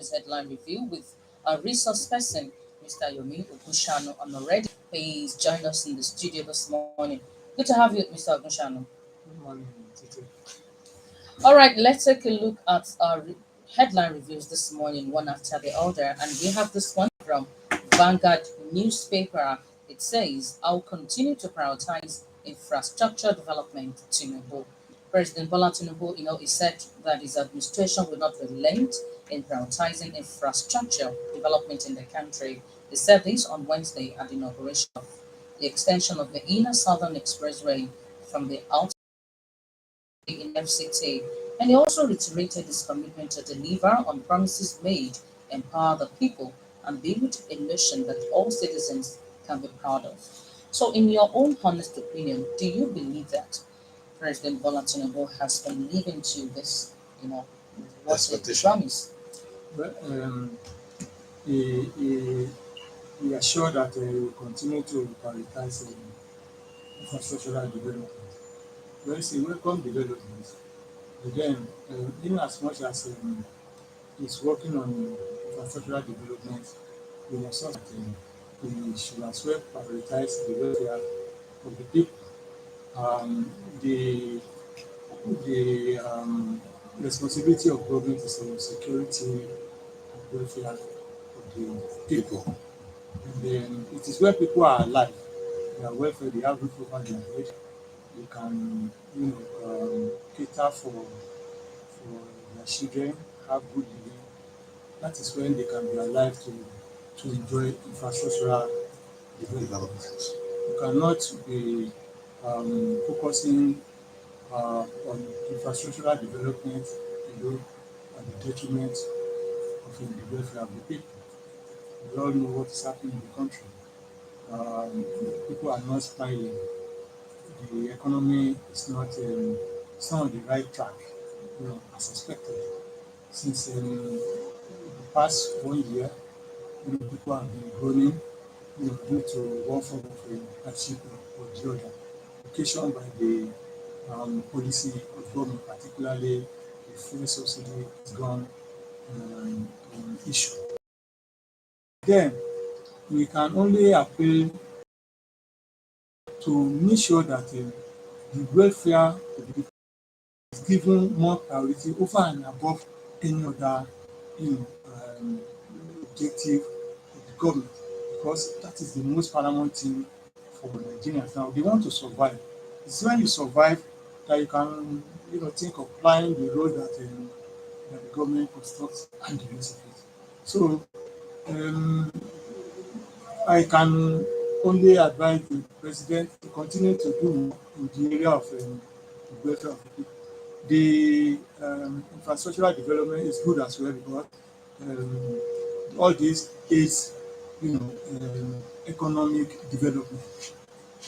this headline review with our resource person, Mr. Yomi Ogunsanu, and already he's joined us in the studio this morning. Good to have you, Mr. Ogunsanu. Good morning, Titi. All right, let's take a look at our headline reviews this morning, one after the other. And we have this one from Vanguard newspaper. It says, I'll continue to prioritize infrastructure development, Tinubu. President Bola Tinubu, he said that his administration will not relent in prioritizing infrastructure development in the country. He said this on Wednesday at the inauguration of the extension of the Inner Southern Expressway from the outer in FCT, and he also reiterated his commitment to deliver on promises made, empower the people, and build a nation that all citizens can be proud of. So, in your own honest opinion, do you believe that President Bola Tinubu has been living to this, what he promised? Well, he, he, he assured that he will continue to prioritize infrastructural development. Well, it's a welcome development. Again, in as much as he's working on infrastructural development, we must not he should as well prioritize the welfare of the people. Um, the the responsibility of government is on security and welfare of the people. And then it is where people are alive, they are welfare, they have roof over their head, they can, cater for their children, have good living. That is when they can be alive to enjoy infrastructural development. You cannot be focusing on infrastructural development at the detriment of the welfare of the people. We all know what is happening in the country. People are not smiling. The economy is not on the right track, as expected. Since the past 1 year, people have been groaning, due to one form of hardship or the other, occasioned by the policy of government, particularly the fuel subsidy is gone issue. Then we can only appeal to make sure that the welfare of the people is given more priority over and above any other objective of the government, because that is the most paramount thing for Nigerians now. They want to survive. It's when you survive that you can think of planning the road that the government constructs and the rest of it. So I can only advise the president to continue to do more in the area of the welfare of the people. The infrastructural development is good as well, because all this is economic development.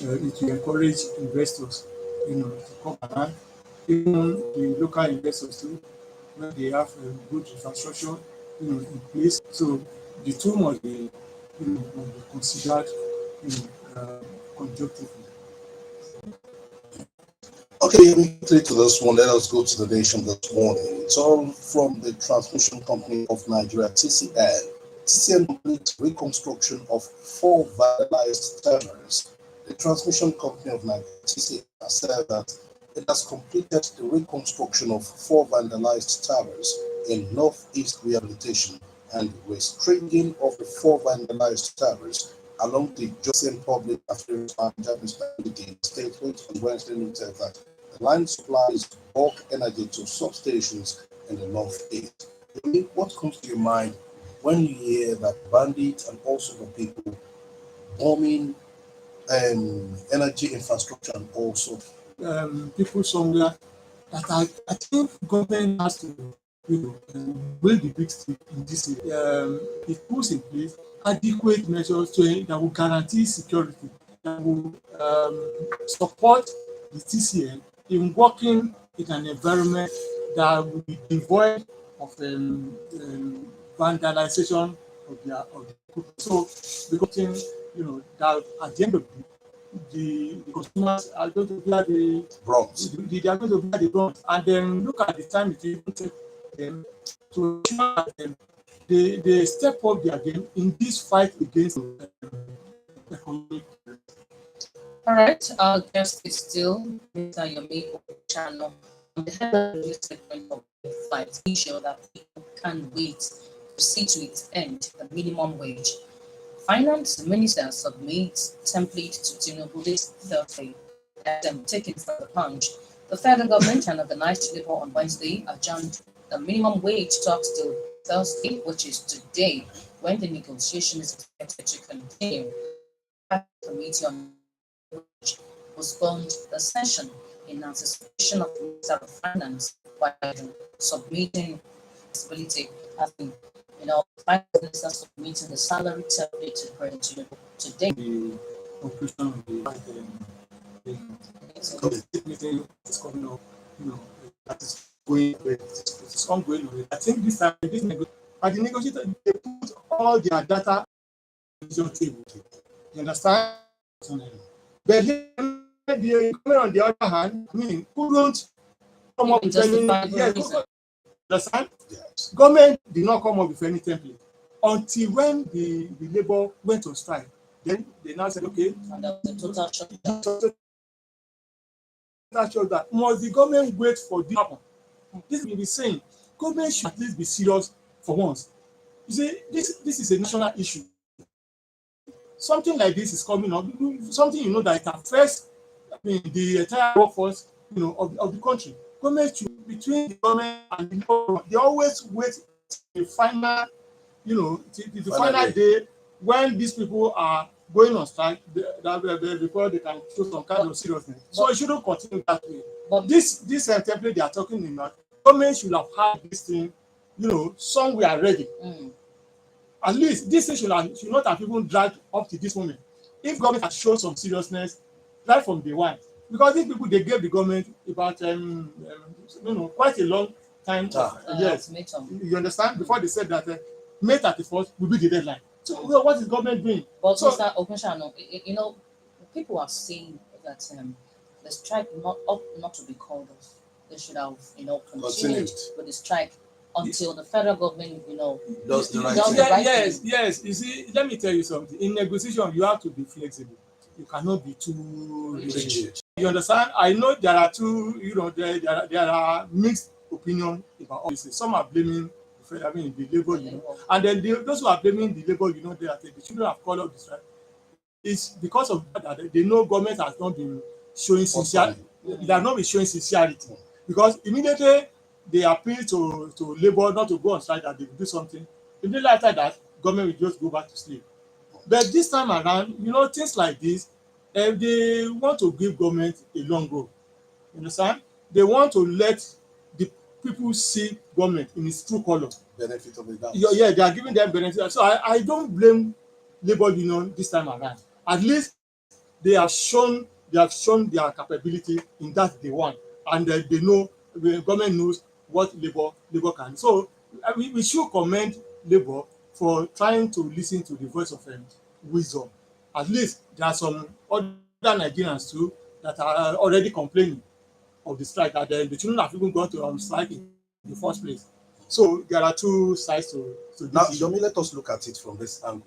It will encourage investors to come around, even the local investors too, when they have good infrastructure in place. So the two must be considered conjunctively. Okay, quickly to this one, let us go to the nation this morning. It's all from the Transmission Company of Nigeria, TCN. TCN completes reconstruction of 4 vandalized terminals. The Transmission Company of Nigeria, TCN, has said that it has completed the reconstruction of 4 vandalized towers in Northeast Rehabilitation and restringing of the 4 vandalized towers along the Josian Public Affairs Manager Responsibility statement on Wednesday noted that the line supplies bulk energy to substations in the Northeast. What comes to your mind when you hear that bandits and also the people bombing energy infrastructure and also people somewhere that I think government has to will the big stick in this area. It puts in place adequate measures that will guarantee security, that will support the TCN in working in an environment that will be devoid of vandalization of the equipment. So because that at the end of the consumers are going to bear the bronze. They are going to bear the bronze, and then look at the time it will take them to ensure that they step up their game in this fight against economic. All right, our guest is still Mr. Yomi Channel on the headline review segment of the fight issue that people can't wait to see to its end, the minimum wage. Finance Minister submits template to Tinubu this Thursday. Taken from the punch. The federal government and organized labor on Wednesday adjourned the minimum wage talks till Thursday, which is today, when the negotiation is expected to continue. The Committee on Wage postponed the session in anticipation of the Minister of Finance while submitting flexibility has been, Finance Minister submitting the salary template to President today. The conclusion of the meeting is coming up, that is going well. It is ongoing. I think this time, and the negotiators, they put all their data on the table. You understand? But then the government, on the other hand, couldn't come up with any. Yes, understand? Yes. Government did not come up with any template until when the labor went on strike. Then they now said, okay, And that was a total shutdown. that shows that must the government wait for this to happen? This will be saying government should at least be serious for once. You see, this is a national issue. Something like this is coming up, something that it affects the entire workforce of the country. Government should, between the government and the government, they always wait the final, the final day when these people are going on strike before they can show some kind of seriousness. So it shouldn't continue that way. But this template they are talking about, government should have had this thing, somewhere ready. At least this thing should not have even dragged up to this moment. If government has shown some seriousness right from day one, because these people, they gave the government about quite a long time. Yes, you understand? Before they said that May 31st will be the deadline. So what is government doing? But Mr. Ogunsanu, people are saying that the strike not to be called off. They should have continued with the strike until the federal government does the right thing. Yes. You see, let me tell you something. In negotiation, you have to be flexible. You cannot be too rigid. You understand? I know there are there are mixed opinions about all this. Some are blaming the labor union, and then those who are blaming the labor union, they shouldn't have called up the strike. It's because of that they know government has not been showing sincerity. They have not been showing sincerity, because immediately they appeal to labor not to go on strike, that they will do something. Immediately after that, government will just go back to sleep. But this time around, things like this, they want to give government a long road. You understand? They want to let the people see government in its true color. Benefit of the doubt. Yeah, they are giving them benefit. So I don't blame labor union this time around. At least they have shown their capability in that they want, and they know the government knows what labor can. So we should commend labor for trying to listen to the voice of wisdom. At least there are some other Nigerians too that are already complaining of the strike, that they shouldn't have even gone to strike in the first place. So there are two sides to this. Now, Yomi, let us look at it from this angle.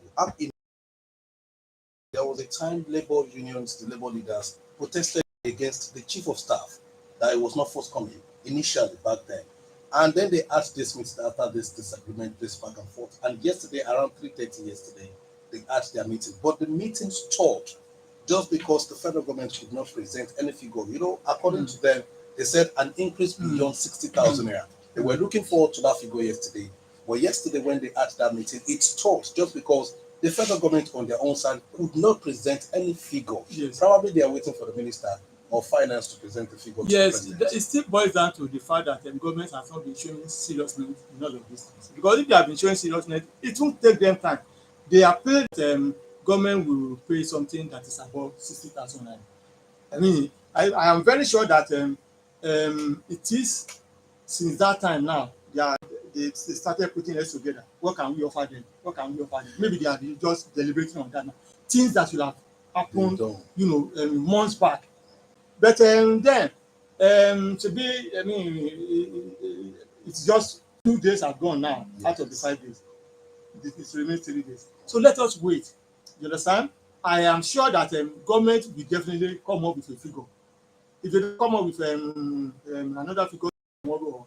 There was a time labor unions, the labor leaders, protested against the chief of staff that it was not forthcoming initially back then. And then they asked dismissed after this disagreement, this back and forth. And yesterday, around 3:30 yesterday, they asked their meeting. But the meeting stalled just because the federal government could not present any figure. According to them, they said an increase beyond 60,000 naira. They were looking forward to that figure yesterday. But yesterday, when they had that meeting, it stalled just because the federal government on their own side could not present any figure. Yes. Probably they are waiting for the minister of finance to present the figure. Yes, it still boils down to the fact that the government has not been showing seriousness in all of these things. Because if they have been showing seriousness, it won't take them time. They are paid, government will pay something that is above 60,000 naira. I mean, I am very sure that it is since that time now they started putting us together. What can we offer them? Maybe they are just deliberating on that now. Things that should have happened, months back. But then, it's just 2 days have gone now out of the 5 days. It remains 3 days. So let us wait. You understand? I am sure that government will definitely come up with a figure. If they don't come up with another figure tomorrow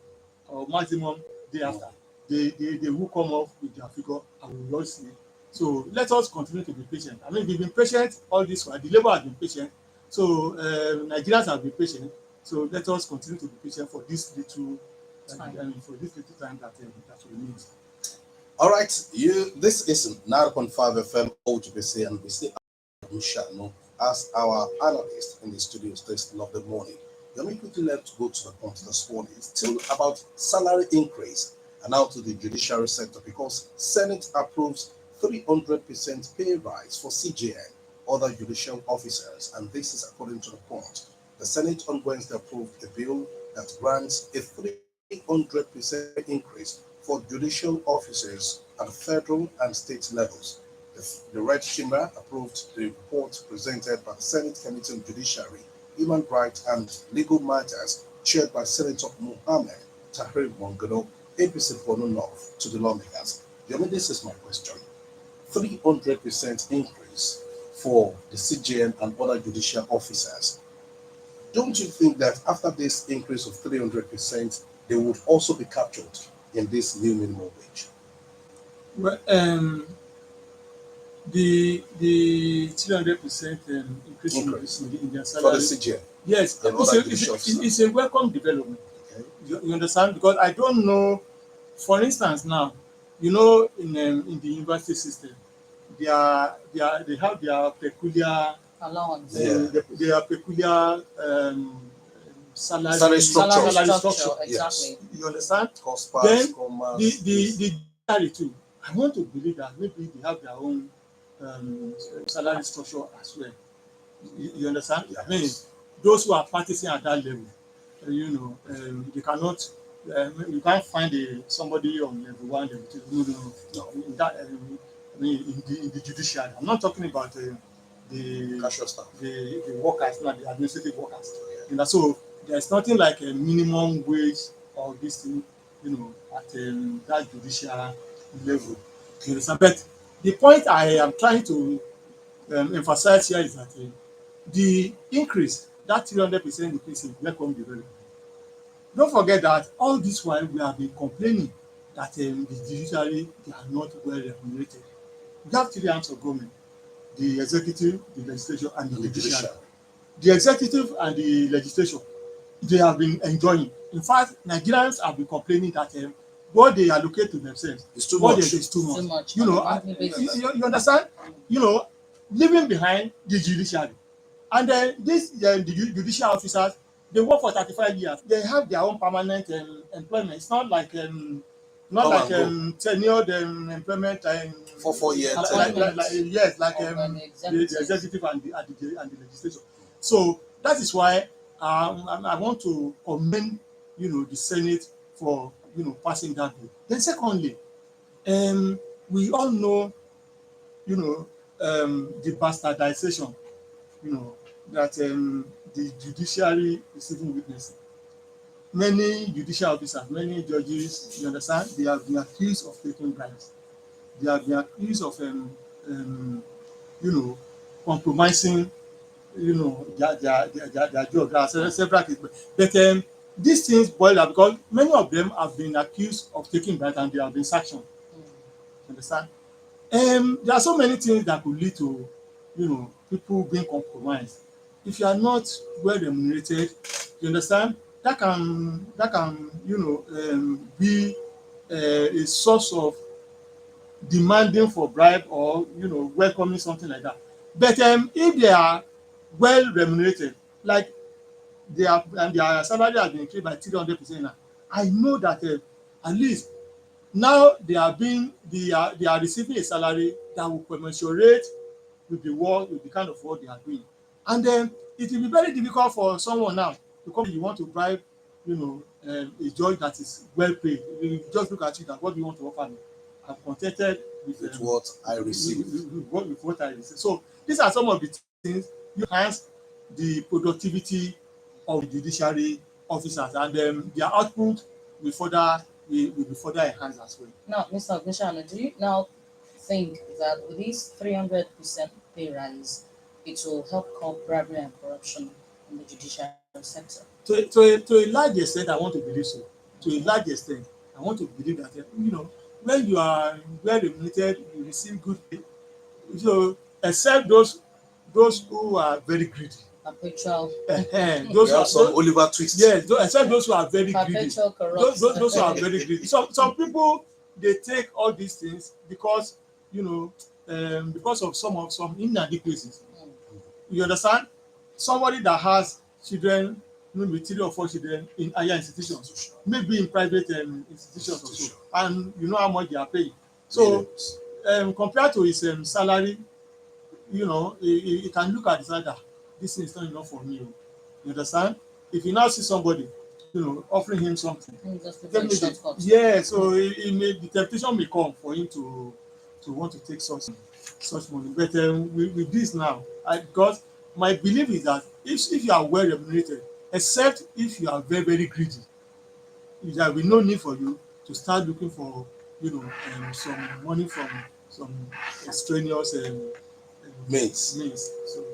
or maximum day after, they will come up with their figure and we will all see. So let us continue to be patient. I mean, we've been patient all this while. The labour has been patient. So Nigerians have been patient. So let us continue to be patient for this little time that remains. All right, this is 9.5 FM OGBC, and we see Mushano as our analyst in the studios this lovely morning. Yomi, quickly let's go to the point this morning. It's still about salary increase and now to the judiciary sector, because Senate approves 300% pay rise for CJN, other judicial officers, and this is according to the point. The Senate on Wednesday approved a bill that grants a 300% increase for judicial officers at federal and state levels. The Red Chamber approved the report presented by the Senate Committee on Judiciary, Human Rights and Legal Matters, chaired by Senator Mohammed Tahir Mongolo, APC Borno North, to the lawmakers. Yomi, this is my question. 300% increase for the CJN and other judicial officers. Don't you think that after this increase of 300%, they would also be captured in this new minimum wage? Well, the 300% increase in their for the salary. CJN. Yes, And other judicial it's a welcome development. Okay. You understand? Because I don't know, for instance, now, in the university system, they have their peculiar Allowance. Yeah. their peculiar Salary structure. salary Structure, structure. exactly. Yes. You understand? Cost Then pass, commas, the salary too. I want to believe that maybe they have their own salary structure as well. You understand? Yes. I mean, those who are practicing at that level, they cannot. You can't find somebody on level 1, level 2. No. In that, I mean, in the judiciary. I'm not talking about the casual staff. the workers, not the administrative workers. So there's nothing like a minimum wage or this thing, at that judicial level. You understand? But the point I am trying to emphasize here is that the increase, that 300% increase in welcome development. Don't forget that all this while we have been complaining that the judiciary, they are not well remunerated. We have 3 arms of government: the executive, the legislature, and the judiciary. The executive and the legislature, they have been enjoying. In fact, Nigerians have been complaining that what they allocate to themselves It's too what much. they is too much. Too much. You understand? Leaving behind the judiciary, and then the judicial officers, they work for 35 years. They have their own permanent employment. It's not like tenured employment. For 4 years. Yes, like the executive and the legislature. So that is why I want to commend the Senate for passing that bill. Then secondly, we all know the bastardization that the judiciary is even witnessing. Many judicial officers, many judges, you understand, they have been accused of taking bribes. They have been accused of compromising their job. There are several cases. But these things boil up because many of them have been accused of taking bribes and they have been sanctioned. You understand? There are so many things that could lead to people being compromised. If you are not well remunerated, you understand, that can be a source of demanding for bribe or welcoming something like that. But if they are well remunerated, like their salary has been increased by 300% now, I know that at least now they are receiving a salary that will commensurate with the kind of work they are doing. And then it will be very difficult for someone now to come, you want to bribe a judge that is well paid. You just look at it and what do you want to offer me? I'm contented with what I receive. With what I receive. So these are some of the things you enhance the productivity of the judiciary officers, and their output will be further enhanced as well. Now, Mr. Ogunsanu, think that with this 300% pay rise, it will help curb bribery and corruption in the judiciary sector? To a large extent, I want to believe so. To a large extent, I want to believe that when you are well remunerated, you receive good pay. So except those who are very greedy. Perpetual, Those We who have are some those, Oliver Twist. yes, except those who are very greedy. perpetual Those who are corruption. very greedy. Some people, they take all these things because because of some inadequacies. You understand? Somebody that has children, maybe 3 or 4 children in higher institutions, maybe in private institutions or so, and you know how much they are paying. So Millions. compared to his salary, he can look at the side that this thing is not enough for me. You understand? If you now see somebody, offering him something, Just looking at definitely, shortcuts. yeah. So the temptation may come for him to want to take such money. But with this now, because my belief is that if you are well remunerated, except if you are very very greedy, there will be no need for you to start looking for some money from some extraneous Mates. means. So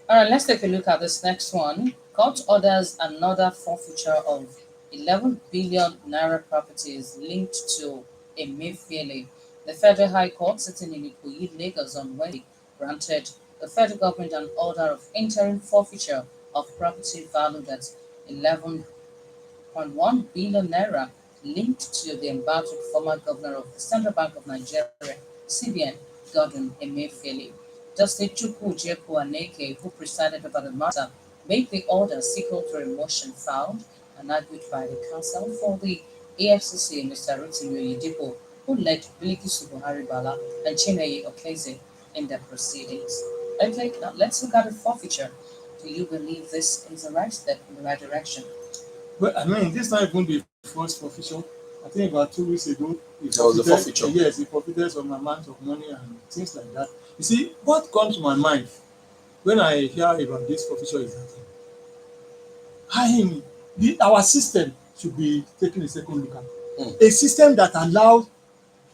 All right, let's take a look at this next one. Court orders another forfeiture of 11 billion naira properties linked to Emefiele. The Federal High Court sitting in Ikoyi, Lagos on Wednesday granted the federal government an order of interim forfeiture of property valued at 11.1 billion naira linked to the embattled former governor of the Central Bank of Nigeria, CBN, Godwin Emefiele. Justice Chukwu Jeku Aneke, who presided over the matter, made the order sequel to a motion filed and argued by the counsel for the AFCC, Mr. Rotimi Oyedepo, who led Bilikisu Buhari Bala and Chineye Okeze in the proceedings. Okay, now let's look at the forfeiture. Do you believe this is a right step in the right direction? but I mean, this not even the first forfeiture. I think about 2 weeks ago, he There was a forfeited. forfeiture. Yes, he forfeited some amount of money and things like that. You see, what comes to my mind when I hear about this forfeiture is that our system should be taking a second look at. A system that allows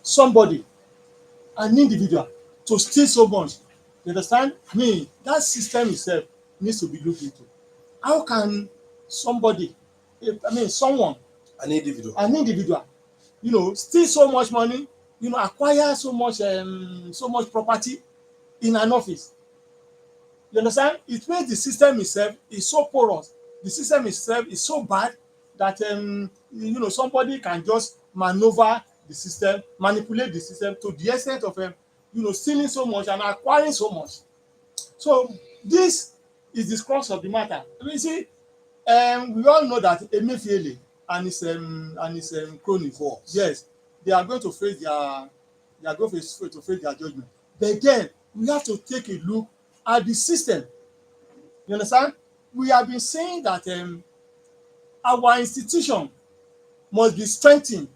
somebody, an individual, to steal so much. You understand? That system itself needs to be looked into. How can somebody, someone, An individual. steal so much money, acquire so much property in an office? You understand? It means the system itself is so porous. The system itself is so bad that somebody can just maneuver the system, manipulate the system to the extent of stealing so much and acquiring so much. So this is the crux of the matter. You see, we all know that Emefiele and his cronies, yes, they are going to face their judgment. But then we have to take a look at the system. You understand? We have been saying that our institution must be strengthened.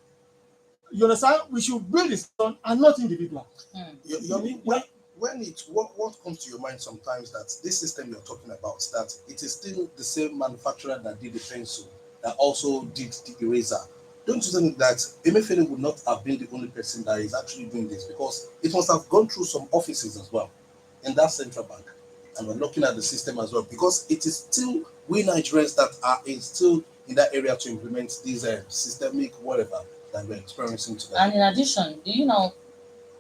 You understand? We should build the system and not individual. Yomi, what comes to your mind sometimes that this system you're talking about, that it is still the same manufacturer that did the pencil, that also did the eraser. Don't you think that Emefiele would not have been the only person that is actually doing this, because it must have gone through some offices as well in that central bank, and we're looking at the system as well, because it is still we Nigerians that are still in that area to implement these systemic whatever that we're experiencing today. And in addition, do you now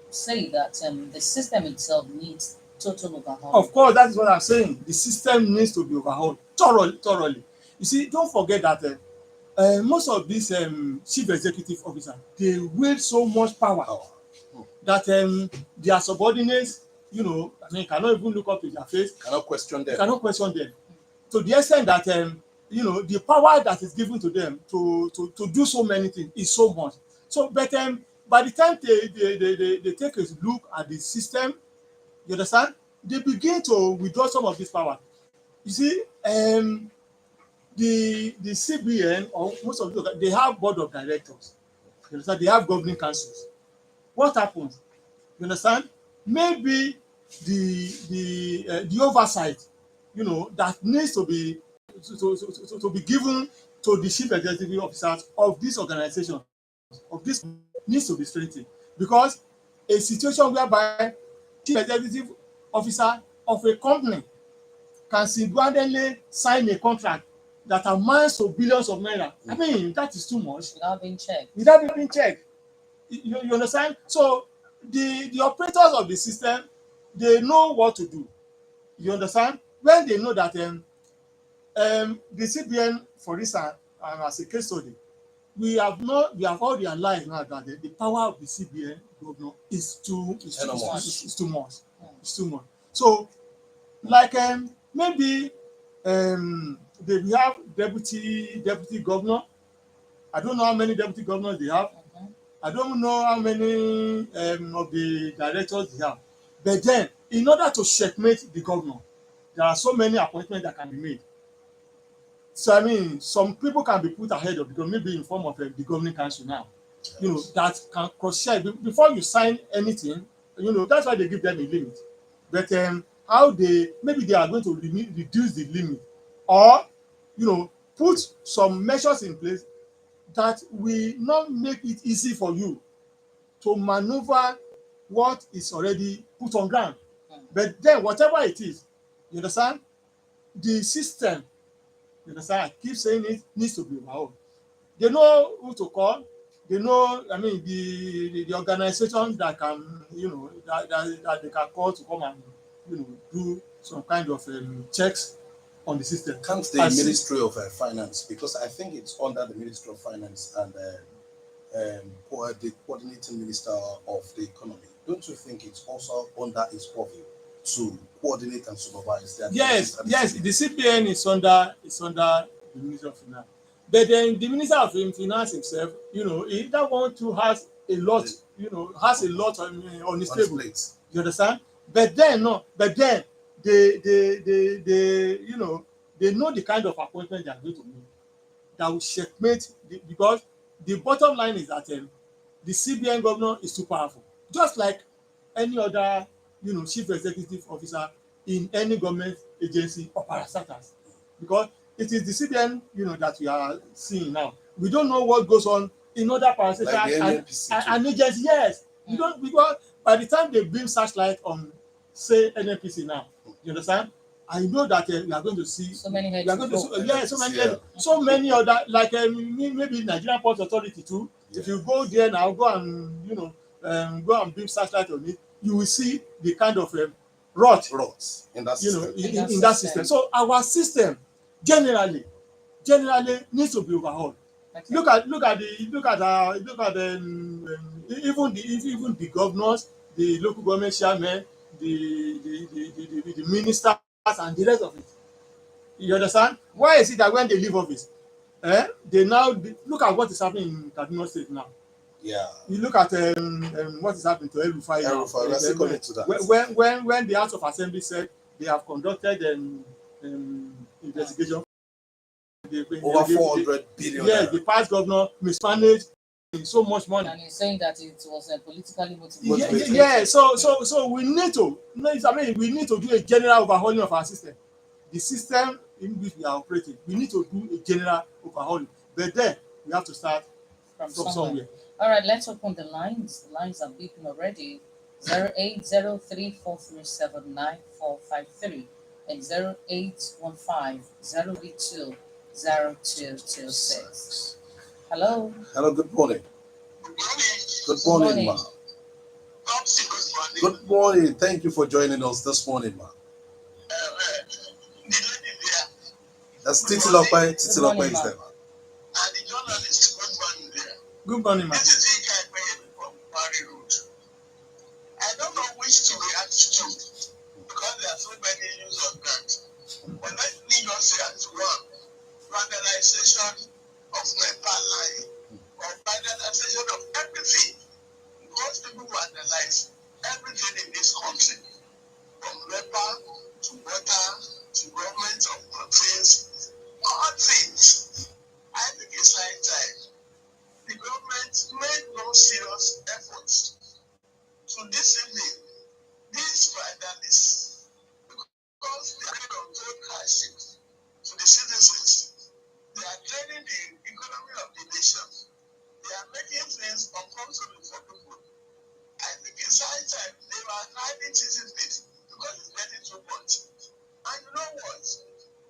say that the system itself needs total overhaul? Of course, that is what I'm saying. The system needs to be overhauled thoroughly. You see, don't forget that most of these chief executive officers, they wield so much power that their subordinates, cannot even look up to their face, Cannot question them. cannot question them. To the extent that the power that is given to them to do so many things is so much. So, but by the time they take a look at the system, you understand, they begin to withdraw some of this power. You see, the CBN or most of them, they have board of directors. You understand? They have governing councils. What happens? You understand? Maybe the oversight, that needs to be to be given to the chief executive officers of this organization, of this, needs to be strengthened, because a situation whereby chief executive officer of a company can single-handedly sign a contract that amounts to billions of naira. I mean, that is too much. Without being checked. Without being checked. You understand? So the operators of the system, they know what to do. You understand? When they know that the CBN, for instance, as a case study, we have all realized now that the power of the CBN governor is too much. It's too much. It's too much. So, like maybe they have deputy governor. I don't know how many deputy governors they have. I don't know how many of the directors they have. But then, in order to checkmate the governor, there are so many appointments that can be made. So I mean, some people can be put ahead of the government, maybe in form of the governing council now. You know, that can cross-check before you sign anything. You know, that's why they give them a limit. But how maybe they are going to reduce the limit, or you know, put some measures in place that will not make it easy for you to maneuver what is already put on ground. But then whatever it is, you understand, the system, you understand, I keep saying it, needs to be overhauled. They know who to call. They know, I mean, the organizations that can, you know, that they can call to come and, you know, do some kind of checks on the system. Can't the Ministry of Finance, because I think it's under the Ministry of Finance and the coordinating minister of the economy, don't you think it's also under his purview to coordinate and supervise that? Yes, the CPN is under the Ministry of Finance. But then the Minister of Finance himself, you know, that one too has a lot, you know, on his table. You understand? But then they you know, they know the kind of appointment they are going to make that will checkmate because the bottom line is that the CBN governor is too powerful. Just like any other, you know, chief executive officer in any government agency or parastatals. Because it is the CBN, you know, that we are seeing now. We don't know what goes on in other parastatals like and agencies. Yes. We don't, because by the time they beam searchlight on, say, NNPC now, you understand? I know that we are going to see so many heads. We are going to see, so many other, like maybe Nigerian Port Authority too. Yeah. If you go there now, go and, you know, go and beam searchlight on it, you will see the kind of rot in that system. You know, in that system. So our system generally needs to be overhauled. Okay. Look at even the governors, the local government chairmen, the ministers, and the rest of it. You understand? Why is it that when they leave office, they now look at what is happening in Kaduna State now? Yeah. You look at what is happening to El-Rufai now. When the House of Assembly said they have conducted investigation. Over 400 billion. Yes, the past governor mismanaged so much money. And he's saying that it was politically motivated. Yeah. So we need to. We need to do a general overhauling of our system. The system in which we are operating, we need to do a general overhauling. But then we have to start from somewhere. All right, let's open the lines. The lines are beeping already. 080343799453 and 0815-032-0226. Hello. Hello, good morning. Good morning, ma. Good morning. Thank you for joining us this morning, ma. That's Titilope. Titilope is there. And the journalist, good morning there. Good morning, ma. This is Ike from Barry Road. I don't know which to react to because there are so many news on that. But let me just say as one, vandalization of Nepal line or vandalization of everything. Most people vandalize everything in this country, from Nepal to water to government of things. All things. I think it's high time. The government made no serious efforts to discipline these vandalists because they are untold hardship to the citizens. They are draining the economy of the nation. They are making things uncomfortable for people. I I think it's high time they were hiding cheesy feet because it's getting too much. And you know what?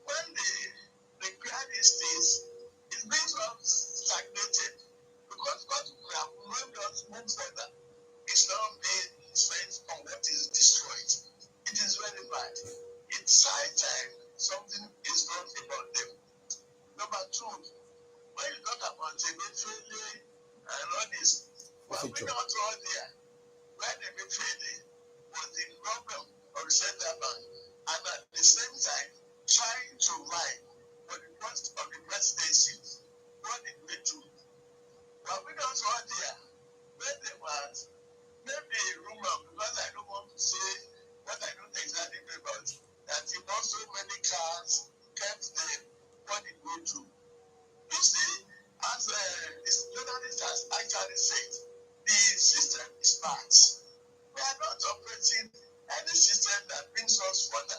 When they create these things, it makes us stagnated because what we have moved us move further is now being spent on what is destroyed. It is very bad. It's high time something is done about them. Number two, when you talk about Temitope and all this, well, we not all there. When Temitope was the problem of the central bank, and at the same time trying to vie for the post of the presidency, what did we do? Well, we not all there. When there was maybe a rumor, because I don't want to say what I don't exactly know about, that he bought so many cars, kept them. What did we do? You see, as this journalist has actually said, the system is bad. We are not operating any system that brings us further.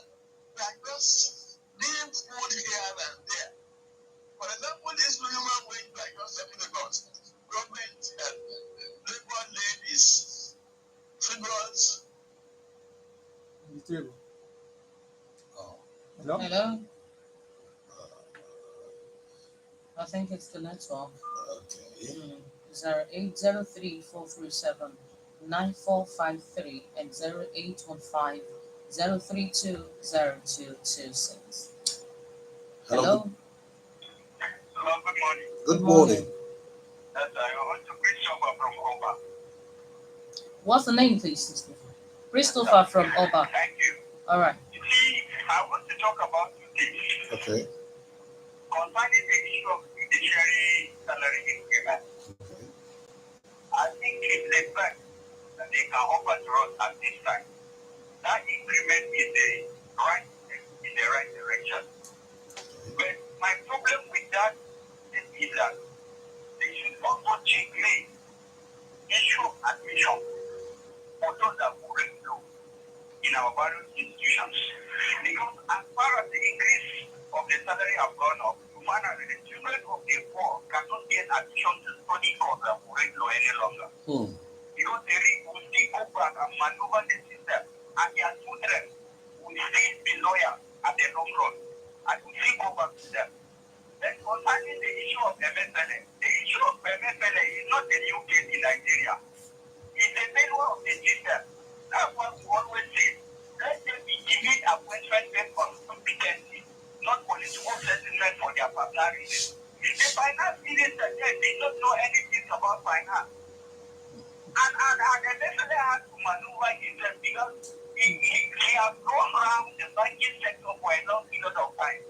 We are just being pulled here and there. For example, this minimum wage like you're talking about, government and labor ladies, figures. On the table. Hello? Hello? I think it's the network. Okay. 0803-437-9453 and 0815-032-0226. Hello? Hello, good morning. Good morning. Yes, I want to greet someone from Oba. What's the name, please? Christopher from Oba. Thank you. All right. You see, I want to talk about today Okay. concerning the issue of judiciary salary increment. Okay. I think it's the best that they can offer to us at this time. That increment is in the right direction. But my problem with that is that they should also check me issue admission for those that will low in our various institutions. Because as far as the increase of the salary have gone up, you find that the children of the poor cannot get admission to study course that will low any longer. Because the rich will still go back and maneuver the system, and their children will still be loyal at the long run, and will still go back to them. Then concerning the issue of MFLA, the issue of MFLA is not a new case in Nigeria. It's a failure of the system. That's what we always say. Let them be given appointment based on competency, not political settlement for their personal reasons. The finance minister they don't know anything about finance. And MFLA has to maneuver himself because he has gone around the banking sector for a long period of time.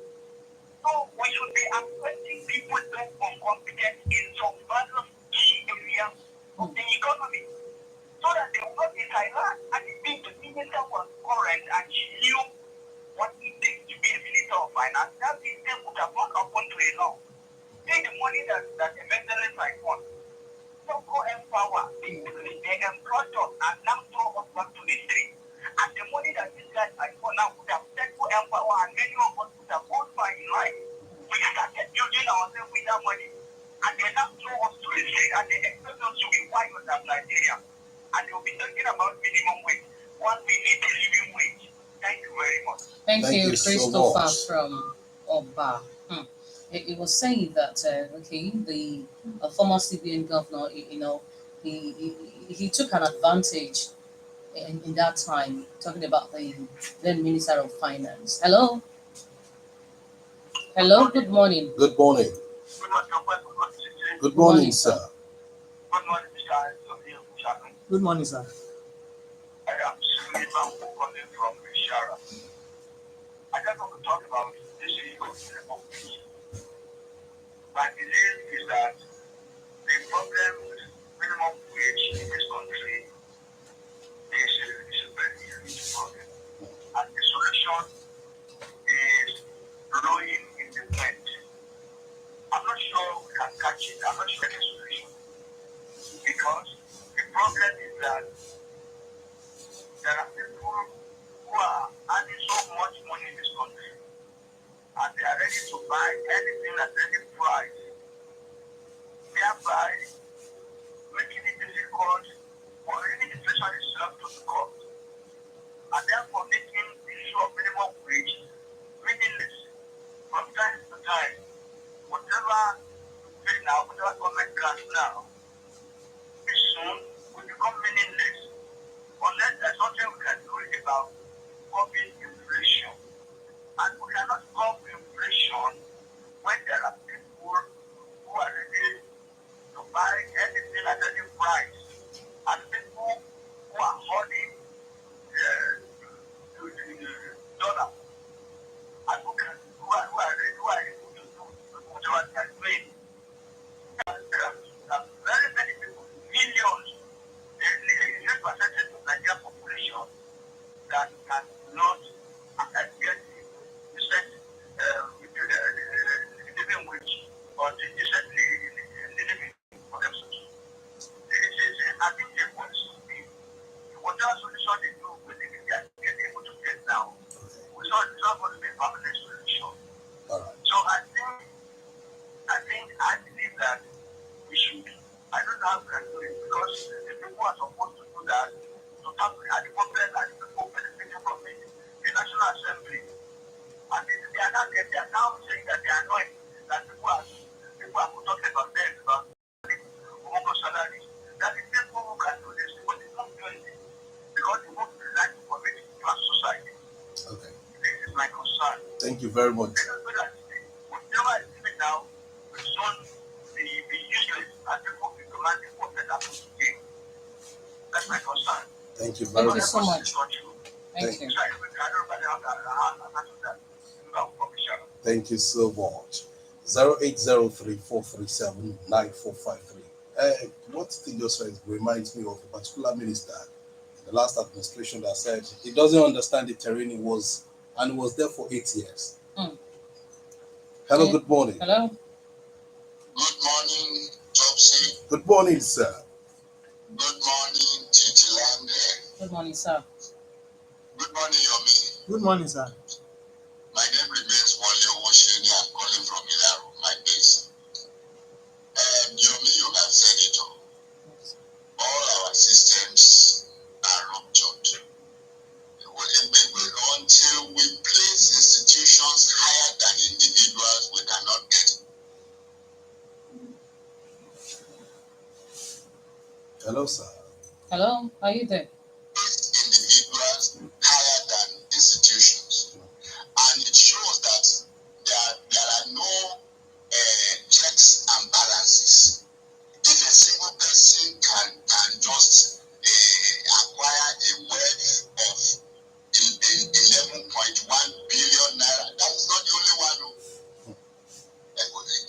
So we should be appointing people based on competence in some various key areas of the economy, so that they will not be sidelined. And it means the minister was current and she knew what it takes to be a minister of finance. That system would have not happened to a law. Take the money that the Methodist like won. So go empower. They employed us and now throw us back to the street. And the money that these guys like for now would have set to empower, and many of us would have gone far in life. We started building ourselves with that money. And they now throw us to the street, and they expect us to be white as Nigeria. And they'll be talking about minimum wage. One, we need a living wage. Thank you very much. Thank Thank you, you so Christopher much. from Oba. It was saying that the former CBN governor, he took an advantage in that time, talking about the then Minister of Finance. Hello, good morning. Good morning. Good morning, sir. Good morning, Mr. Good morning, sir. I am Suleiman calling from Rishara. I just want to talk about this issue of democracy. My belief is that the problem with minimum wage in this country is a very huge problem. And the solution is blowing in the wind. I'm not sure we can catch it. I'm not sure the solution. Because the problem is that there are people who are earning so much money in this country, and they are ready to buy anything at any price, thereby making it difficult for organization that cannot get decent living wage or the decent living for themselves. I think the what should be whatever solution they do with the they are able to get now. It's not going to be a permanent solution. All right. So I believe that we should. I don't know how we can do it because the people are supposed to do that to have at the government and the people benefiting from it, the National Assembly. And they are not they are now saying that they are annoyed that people are talking about them about Ogunsanu salaries. That the people who can do this, but they don't do it because they won't like to commit to our society. Okay. This is my concern. Thank you very much. Whatever is given now will soon be useless and people will demand what better food to gain. That's my concern. Thank you very Thank you much. so much. Thank Thank you. Thank you so much. 0803-437-9453. What thing just said reminds me of a particular minister in the last administration that said he doesn't understand the terrain he was, and he was there for 8 years. Mm. Hello, Okay. good morning. Hello. Good morning, Topsy. Good morning, sir. Good morning, Titilope. Good morning, sir. Good morning, Yomi. Good morning, sir. My name remains Wale Owosheni. I'm calling from Ilaro, my base. Yomi, you have said it all. All our systems are ruptured. Until we place institutions higher than individuals, we cannot get. Hello, sir. Hello. Are you there? Individuals higher than institutions. And it shows that there are no checks and balances. If a single person can just acquire a wealth of 11.1 billion naira, that is not the only one.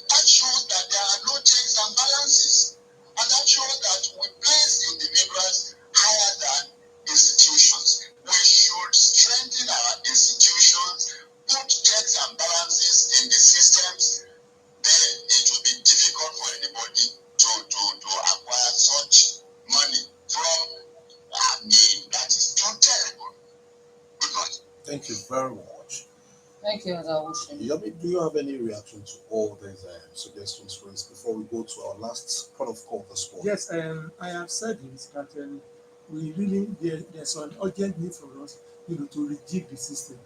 That shows that there are no checks and balances. And that shows that we place individuals higher than institutions. We should strengthen our institutions, put checks and balances in the systems. Then it will be difficult for anybody to acquire such money from a name that is too terrible. Good morning. Thank you very much. Thank you, Ogunsanu. Yomi, do you have any reaction to all these suggestions raised before we go to our last part of call this morning? Yes, I have said this that we really there's an urgent need for us, to rejig the system.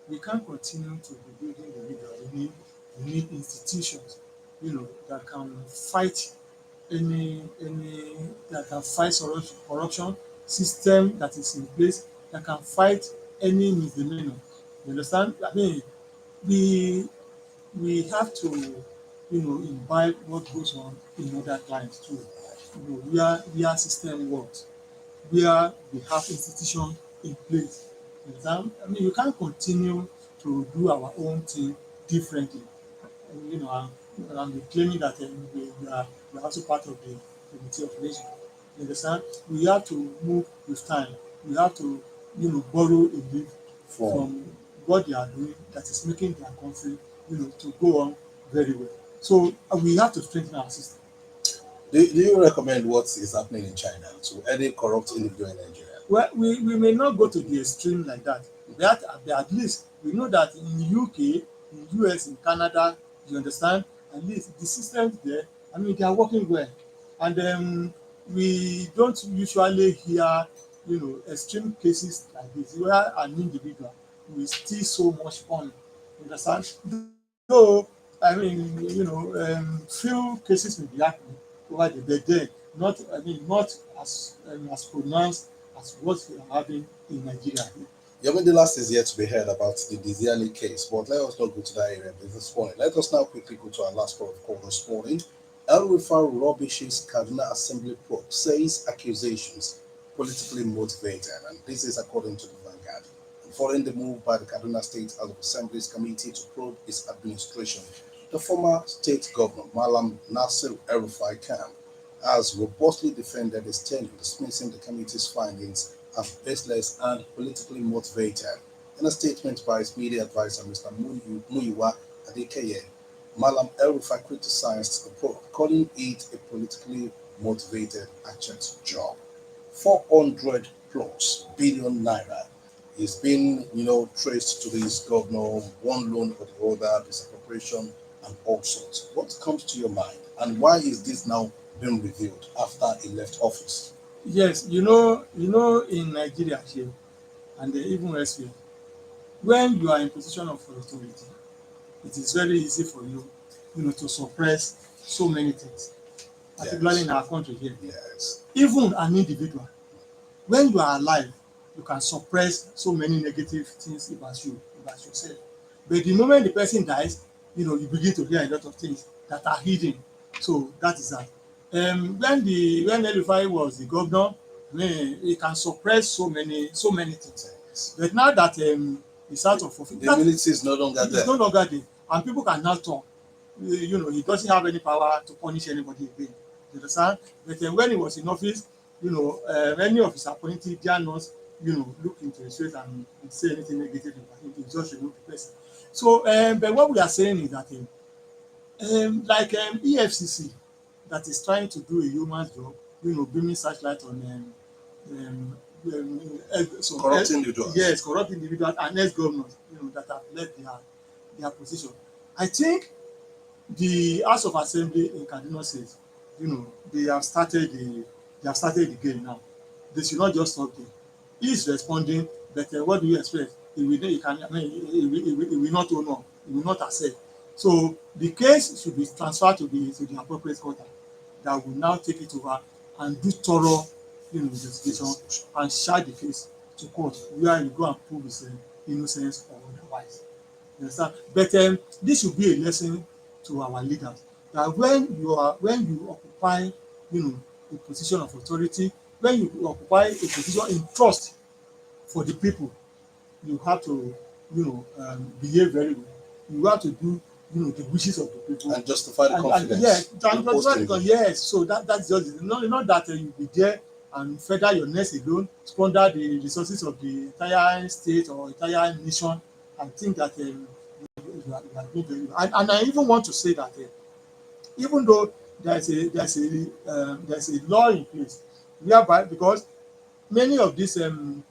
We can't continue to be building the leader. We need institutions, that can fight any that can fight corruption system that is in place that can fight any misdemeanor. You understand? I mean, we we have to, imbibe what goes on in other clients too. Where system works, where we have institutions in place. You understand? I mean, you can't continue to do our own thing differently. And, I'm claiming that we are also part of the Committee of Nations. You understand? We have to move with time. We have to, borrow a bit from what they are doing that is making their country, to go on very well. So we have to strengthen our system. Do you recommend what is happening in China to any corrupt individual in Nigeria? Well, we may not go to the extreme like that. But at least we know that in UK, in US, in Canada, you understand, at least the systems there, I mean, they are working well. And we don't usually hear, extreme cases like this, where an individual will steal so much money. You understand? Though, I mean, few cases may be happening over the but then not as pronounced as what we are having in Nigeria. Yomi, the last is yet to be heard about the Diziani case, but let us not go to that area this morning. Let us now quickly go to our last part of call this morning. El Rufai rubbishes Kaduna Assembly probe, says accusations politically motivated, and this is according to the Vanguard. Following the move by the Kaduna State House of Assembly's committee to probe its administration, the former state governor, Malam Nasir El Rufai Khan, has robustly defended his tenure, dismissing the committee's findings are baseless and politically motivated. In a statement by his media advisor, Mr. Muyiwa Adekeye, Malam El-Rufai criticized the probe, calling it a politically motivated agent job. 400 plus billion naira is being, traced to this governor, one loan or the other, disappropriation, and all sorts. What comes to your mind, and why is this now being revealed after he left office? Yes, in Nigeria here, and even elsewhere, when you are in position of authority, it is very easy for you, to suppress so many things, particularly Yes, in our country here. yes, Even an individual, when you are alive, you can suppress so many negative things about yourself. But the moment the person dies, you begin to hear a lot of things that are hidden. So that is that. When Elifai was the governor, I mean, he can suppress so many things. yes. But now that he's out of office, The that immunity is no longer is there. no longer there, and people can now talk. He doesn't have any power to punish anybody again. You understand? But when he was in office, any of his appointees dare not, look into his face and say anything negative about him. He just remove the person. So, but what we are saying is that, like EFCC, that is trying to do a human job, beaming searchlight on some Corrupt individuals. yes, corrupt individuals and ex-governors, that have left their position. I think the House of Assembly in Kaduna State, they have started the game now. They should not just stop there. He is responding, but what do you expect? He will not own up. He will not accept. So the case should be transferred to the appropriate court that will now take it over and do thorough, investigation and charge the case to court where you go and prove his innocence or otherwise. You understand? But this should be a lesson to our leaders that when you occupy, a position of authority, when you occupy a position in trust for the people, you have to, behave very well. You have to do, the wishes of the people. And justify the And confidence. yes, you're posting. yes. So that's just not that you be there and feather your nest alone, squander the resources of the entire state or entire nation, and think that you are doing very well. And I even want to say that even though there's a law in place whereby, because many of these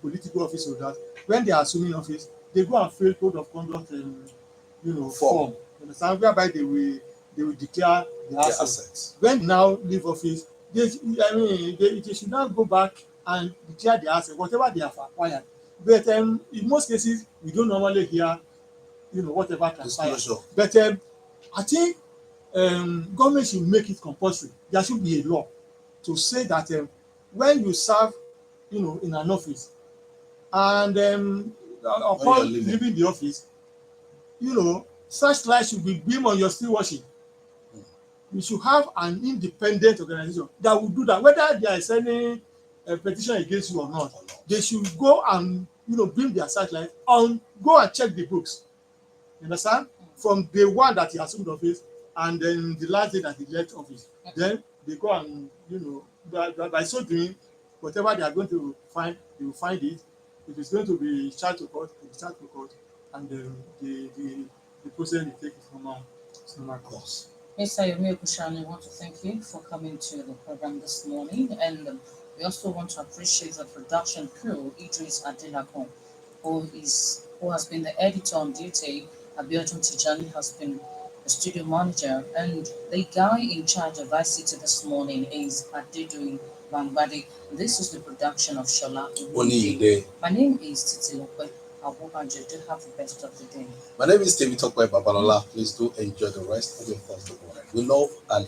political office holders, when they are assuming office, they go and fill code of conduct form. You understand? Whereby they will declare their Their assets. assets. When they now leave office, they should now go back and declare their assets, whatever they have acquired. But in most cases, we don't normally hear whatever transpires. Disclosure. But I think government should make it compulsory. There should be a law to say that when you serve, in an office, and upon leaving the office, searchlight should be beamed on your still washing. We should have an independent organization that will do that, whether there is any petition against you or not. They should go and beam their searchlight on, go and check the books. You understand? From day one that he assumed office, and then the last day that he left office. Then they go and, by so doing, whatever they are going to find, they will find it. If it's going to be charged to court, it will be charged to court, and then the process will take its normal course. Mr. Yomi Okushani, I want to thank you for coming to the program this morning, and we also want to appreciate the production crew, Idris Adelakon, who has been the editor on duty. Abiodun Tijani has been the studio manager, and the guy in charge of ICT this morning is Adedoyin Bangbadi. This is the production of Shola Onide. My name is Titilope. Awobajo. Do have the best of the day. My name is Temitope Babalola. Please do enjoy the rest of your Thursday morning. We love and